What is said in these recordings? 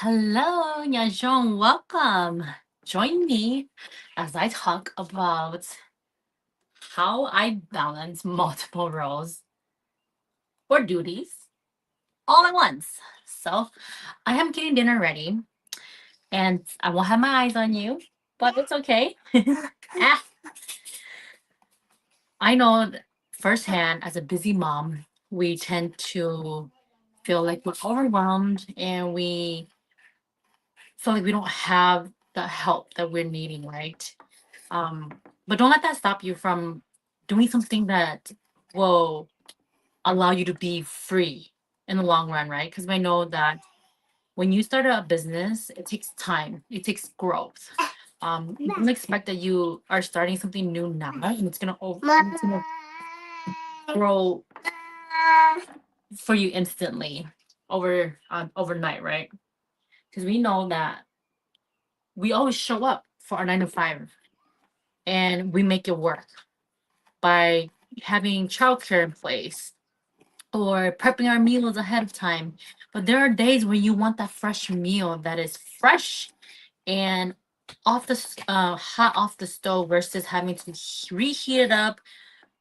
Hello, Nyajong. Welcome. Join me as I talk about how I balance multiple roles or duties all at once. So, I am getting dinner ready and I won't have my eyes on you, but it's okay. Ah, I know firsthand as a busy mom, we tend to feel like we're overwhelmed and we feel like we don't have the help that we're needing, right? Um, but don't let that stop you from doing something that will allow you to be free in the long run, right? Because I know that when you start a business, it takes time, it takes growth. Don't expect that you are starting something new now and it's gonna grow for you instantly overnight, right? Because we know that we always show up for our 9 to 5 and we make it work by having childcare in place or prepping our meals ahead of time. But there are days when you want that fresh meal that is fresh and hot off the stove versus having to reheat it up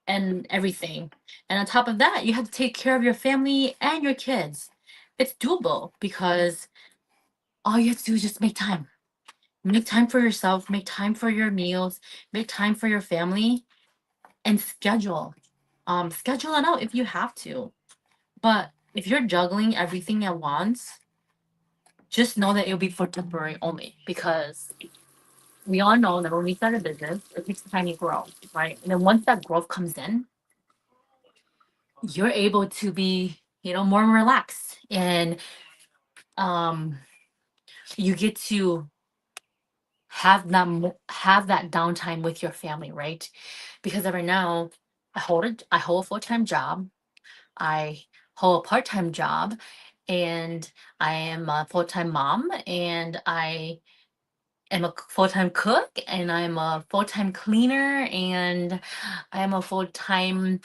and everything. And on top of that, you have to take care of your family and your kids. It's doable because all you have to do is just make time. Make time for yourself, make time for your meals, make time for your family, and schedule. Schedule it out if you have to. But if you're juggling everything at once, just know that it'll be for temporary only because we all know that when we start a business, it takes time to grow, right? And then once that growth comes in, you're able to be, more relaxed and um you get to have that downtime with your family, right? Because right now I hold a full-time job. I hold a part-time job and I am a full-time mom and I am a full-time cook and I'm a full-time cleaner and I am a full-time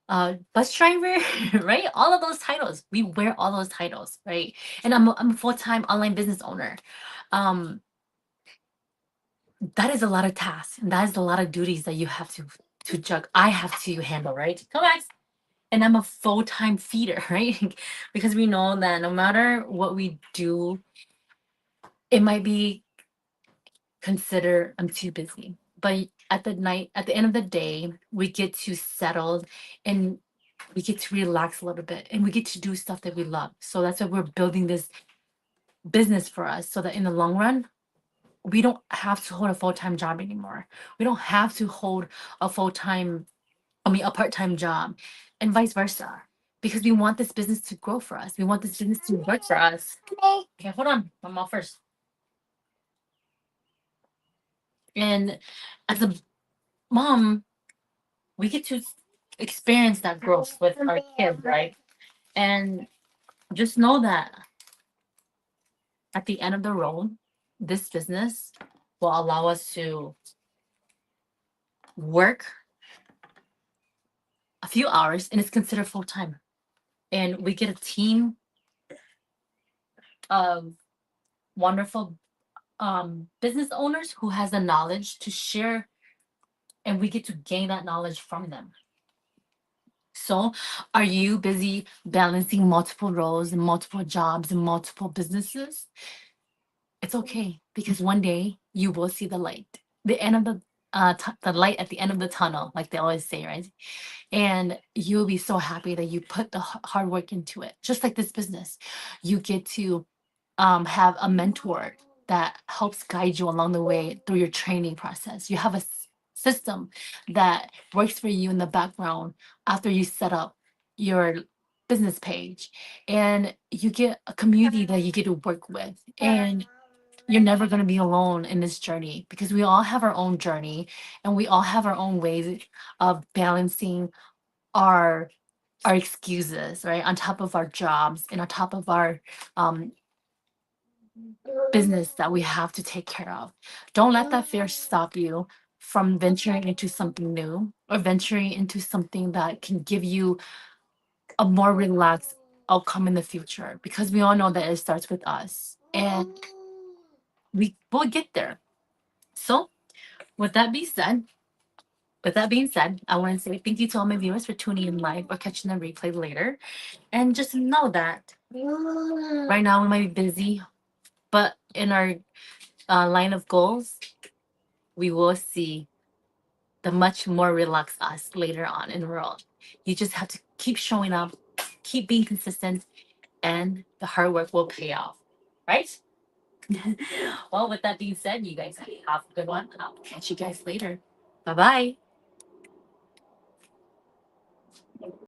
bus driver, right? All of those titles. We wear all those titles, right? And I'm a full-time online business owner. Um, that is a lot of tasks and that is a lot of duties that you have to juggle. I have to handle, right? Come back. And I'm a full-time feeder, right? Because we know that no matter what we do, it might be considered I'm too busy. But at the end of the day, we get to settle and we get to relax a little bit and we get to do stuff that we love. So that's why we're building this business for us so that in the long run, we don't have to hold a full-time job anymore. We don't have to hold a a part-time job and vice versa. Because we want this business to grow for us. We want this business to work for us. Okay, hold on. My mom first. And as a mom, we get to experience that growth with our kids, right? And just know that at the end of the road, this business will allow us to work a few hours and it's considered full time. And we get a team of wonderful business owners who has the knowledge to share and we get to gain that knowledge from them. So, are you busy balancing multiple roles and multiple jobs and multiple businesses? It's okay because one day you will see the light, the end of the light at the end of the tunnel, like they always say, right? And you'll be so happy that you put the hard work into it. Just like this business, you get to have a mentor that helps guide you along the way through your training process. You have a system that works for you in the background after you set up your business page, and you get a community that you get to work with. And you're never going to be alone in this journey because we all have our own journey and we all have our own ways of balancing our our excuses, right, on top of our jobs and on top of our um business that we have to take care of. Don't let that fear stop you from venturing into something new or venturing into something that can give you a more relaxed outcome in the future because we all know that it starts with us. and we will get there. So, with that being said, I want to say thank you to all my viewers for tuning in live or catching the replay later. And just know that right now we might be busy, but in our line of goals, we will see the much more relaxed us later on in the world. You just have to keep showing up, keep being consistent, and the hard work will pay off. Right? Well, with that being said, you guys have a good one. I'll catch you guys later. Bye bye.